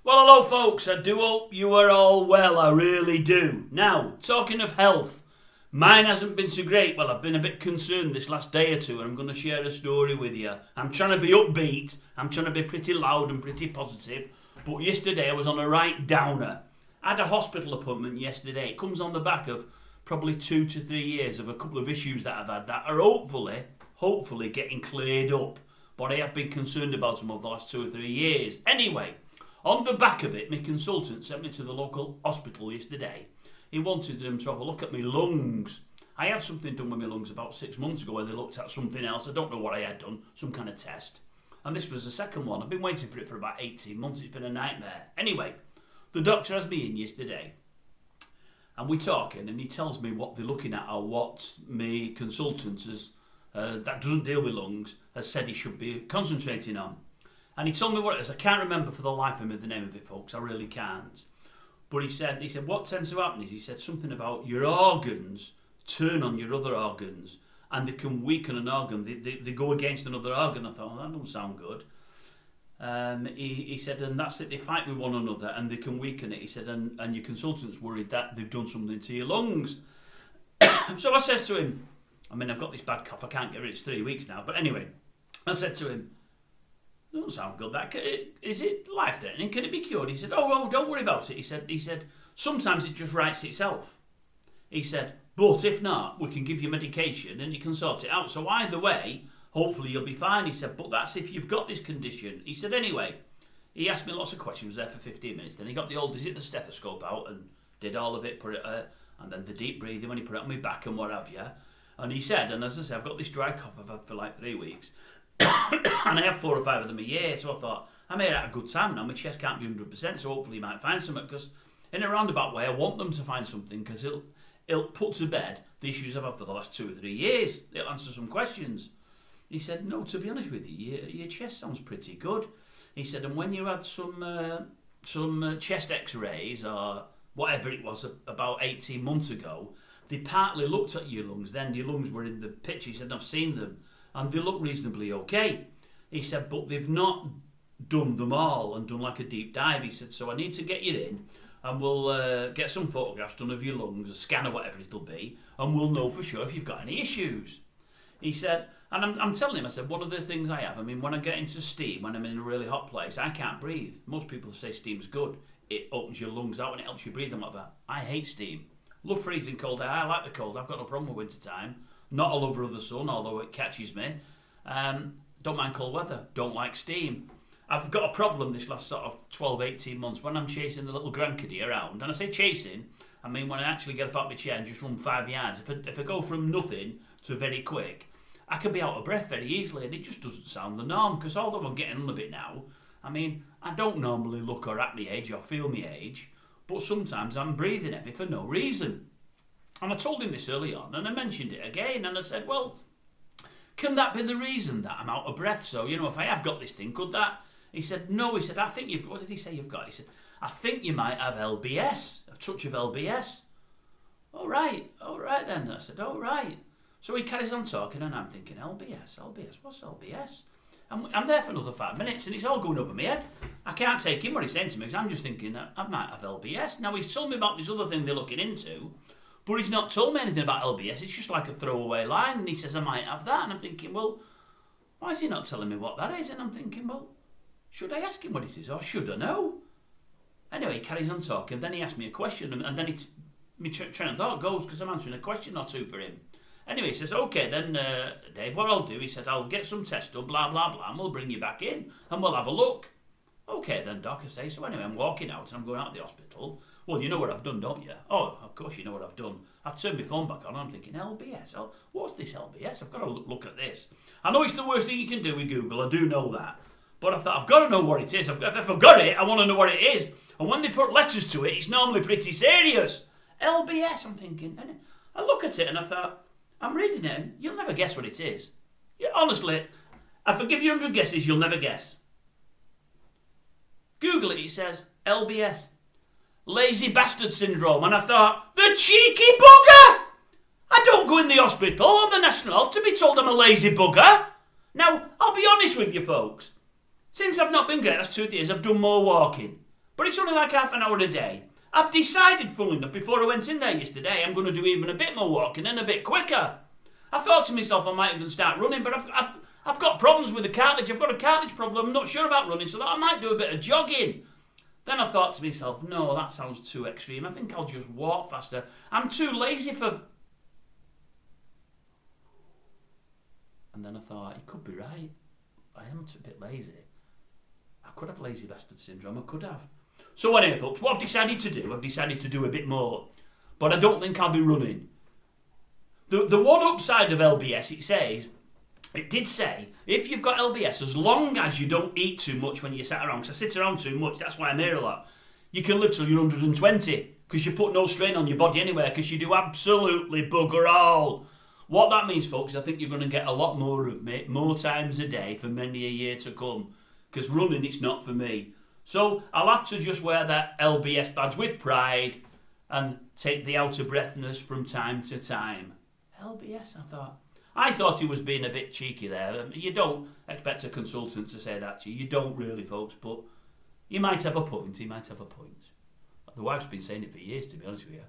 Well, hello folks, I do hope you are all well, I really do. Now, talking of health, mine hasn't been so great. Well, I've been a bit concerned this last day or two and I'm going to share a story with you. I'm trying to be upbeat, I'm trying to be pretty loud and pretty positive, but yesterday I was on a right downer. I had a hospital appointment yesterday. It comes on the back of probably 2 to 3 years of a couple of issues that I've had that are hopefully getting cleared up, but I have been concerned about them over the last 2 or 3 years. Anyway, on the back of it, my consultant sent me to the local hospital yesterday. He wanted them to have a look at my lungs. I had something done with my lungs about 6 months ago where they looked at something else. I don't know what I had done, some kind of test. And this was the second one. I've been waiting for it for about 18 months. It's been a nightmare. Anyway, the doctor has me in yesterday. And we're talking and he tells me what they're looking at or what my consultant has, that doesn't deal with lungs, has said he should be concentrating on. And he told me what it is. I can't remember for the life of me the name of it, folks. I really can't. But he said, what tends to happen is, he said something about your organs turn on your other organs and they can weaken an organ. They go against another organ. I thought, that don't sound good. He said, and that's it, they fight with one another and they can weaken it. He said, and your consultant's worried that they've done something to your lungs. So I says to him, I've got this bad cough, I can't get rid of it, it's 3 weeks now. But anyway, I said to him, doesn't sound good. Is it life-threatening? Can it be cured? He said, oh, don't worry about it. He said, sometimes it just rights itself. He said, but if not, we can give you medication and it can sort it out. So either way, hopefully you'll be fine. He said, but that's if you've got this condition. He said, anyway, he asked me lots of questions, was there for 15 minutes. Then he got the stethoscope out and did all of it, put it, and then the deep breathing when he put it on my back and what have you. And he said, and as I said, I've got this dry cough I've had for like 3 weeks. And I have 4 or 5 of them a year, so I thought, I made it at a good time now, my chest can't be 100%, so hopefully you might find something, because in a roundabout way I want them to find something, because it'll put to bed the issues I've had for the last 2 or 3 years. It'll answer some questions. He said, no, to be honest with you, your chest sounds pretty good. He said, and when you had some chest x-rays or whatever it was about 18 months ago, they partly looked at your lungs, then your lungs were in the picture. He said, I've seen them and they look reasonably okay. He said, but they've not done them all and done like a deep dive. He said, so I need to get you in and we'll get some photographs done of your lungs, a scan or whatever it'll be, and we'll know for sure if you've got any issues. He said, and I'm telling him, I said, one of the things I have, when I get into steam, when I'm in a really hot place, I can't breathe. Most people say steam's good. It opens your lungs out and it helps you breathe and like that. I hate steam. Love freezing cold air. I like the cold. I've got no problem with winter time. Not all over the sun, although it catches me. Don't mind cold weather. Don't like steam. I've got a problem this last sort of 12, 18 months when I'm chasing the little grandkiddie around. And I say chasing, when I actually get up out of my chair and just run 5 yards. If I go from nothing to very quick, I can be out of breath very easily, and it just doesn't sound the norm, because although I'm getting on a bit now, I don't normally look or act my age or feel my age, but sometimes I'm breathing heavy for no reason. And I told him this early on, and I mentioned it again, and I said, well, can that be the reason that I'm out of breath? So, if I have got this thing, could that? He said, no. He said, I think you've, what did he say you've got? He said, I think you might have LBS, a touch of LBS. All right then. I said, all right. So he carries on talking, and I'm thinking, LBS, what's LBS? I'm there for another 5 minutes, and it's all going over my head. I can't take in what he's saying to me, because I'm just thinking, I might have LBS. Now, he's told me about this other thing they're looking into, but he's not told me anything about LBS. It's just like a throwaway line, and he says I might have that, and I'm thinking, well, why is he not telling me what that is? And I'm thinking, well, should I ask him what it is, or should I know? Anyway, he carries on talking, then he asks me a question, and then my train of thought goes, because I'm answering a question or two for him. Anyway, he says, okay, then, Dave, what I'll do, he said, I'll get some tests done, blah, blah, blah, and we'll bring you back in, and we'll have a look. Okay, then, Doc, I say. So anyway, I'm walking out, and I'm going out of the hospital. Well, you know what I've done, don't you? Oh, of course you know what I've done. I've turned my phone back on, and I'm thinking, LBS? Oh, what's this LBS? I've got to look at this. I know it's the worst thing you can do with Google, I do know that. But I thought, I've got to know what it is. If I've got it, I want to know what it is. And when they put letters to it, it's normally pretty serious. LBS, I'm thinking. And I look at it, and I thought, I'm reading it, and you'll never guess what it is. Yeah, honestly, if I give you 100 guesses, you'll never guess. Google it, it says LBS. Lazy bastard syndrome. And I thought, the cheeky bugger! I don't go in the hospital or the National Health to be told I'm a lazy bugger. Now, I'll be honest with you folks. Since I've not been great, that's 2 years, I've done more walking. But it's only like half an hour a day. I've decided, funnily enough, before I went in there yesterday, I'm going to do even a bit more walking and a bit quicker. I thought to myself I might even start running, but I've got problems with the cartilage. I've got a cartilage problem. I'm not sure about running, so that I might do a bit of jogging. Then I thought to myself, no, that sounds too extreme. I think I'll just walk faster. I'm too lazy for... And then I thought, he could be right. I am a bit lazy. I could have lazy bastard syndrome. I could have. So anyway, folks, what I've decided to do, I've decided to do a bit more. But I don't think I'll be running. The one upside of LBS, it did say, if you've got LBS, as long as you don't eat too much when you sat around, because I sit around too much, that's why I'm here a lot, you can live till you're 120, because you put no strain on your body anywhere, because you do absolutely bugger all. What that means, folks, I think you're going to get a lot more of me, more times a day for many a year to come, because running, it's not for me. So I'll have to just wear that LBS badge with pride and take the out of breathness from time to time. LBS, I thought he was being a bit cheeky there. You don't expect a consultant to say that to you. You don't really, folks, but you might have a point. He might have a point. The wife's been saying it for years, to be honest with you.